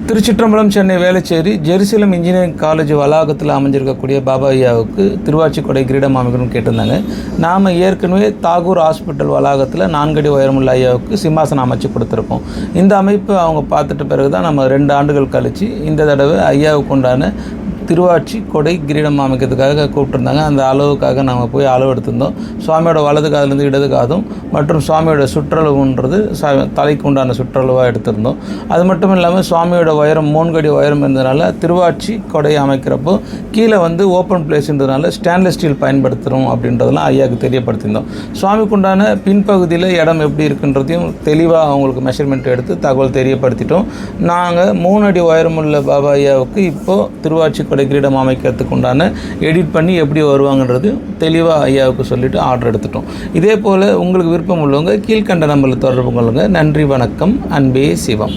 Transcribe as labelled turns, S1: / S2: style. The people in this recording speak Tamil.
S1: திருச்சிற்றம்பலம், Chennai Velachery Jerusalem engineering college வளாகத்தில் அமைஞ்சிருக்கக்கூடிய பாபா ஐயாவுக்கு திருவாச்சி கொடை கிரீடம் அமைக்கணும்னு கேட்டிருந்தாங்க. நாம் ஏற்கனவே தாகூர் ஹாஸ்பிட்டல் வளாகத்தில் 4 அடி உயரமுள்ள ஐயாவுக்கு சிம்மாசனம் அமைச்சு கொடுத்துருக்கோம். இந்த அமைப்பு அவங்க பார்த்துட்ட பிறகு தான் நம்ம 2 ஆண்டுகள் கழித்து இந்த தடவை ஐயாவுக்கு உண்டான திருவாச்சி கொடை கிரீடம் அமைக்கிறதுக்காக கூப்பிட்டுருந்தாங்க. அந்த அளவுக்காக நம்ம போய் அளவு எடுத்திருந்தோம். சுவாமியோட வலது காதுலேருந்து இடது காதும் மற்றும் சுவாமியோட சுற்றளவுன்றது தலைக்கு உண்டான சுற்றளவாக எடுத்திருந்தோம். அது மட்டும் இல்லாமல் சுவாமியோட உயரம் 3 அடி உயரம் இருந்ததுனால திருவாச்சி கொடை அமைக்கிறப்போ கீழே ஓப்பன் பிளேஸ்ன்றதுனால ஸ்டெயின்லெஸ் ஸ்டீல் பயன்படுத்துகிறோம் அப்படின்றதெல்லாம் ஐயாவுக்கு தெரியப்படுத்தியிருந்தோம். சுவாமிக்கு உண்டான பின்பகுதியில் இடம் எப்படி இருக்குன்றதையும் தெளிவாக அவங்களுக்கு மெஷர்மெண்ட் எடுத்து தகவல் தெரியப்படுத்திட்டோம். நாங்கள் 3 அடி உயரமுள்ள பாபா ஐயாவுக்கு இப்போது திருவாச்சி கொடை கிரீடம் அமைக்கிறதுக்கு உண்டான எடிட் பண்ணி எப்படி வருவாங்கன்றது தெளிவாக ஐயாவுக்கு சொல்லிவிட்டு ஆர்டர் எடுத்துட்டோம். இதே போல் உங்களுக்கு விருப்பம் உள்ளவங்க கீழ்கண்ட நம்பரில் தொடர்பு கொள்ளுங்கள். நன்றி, வணக்கம். அன்பே சிவம்.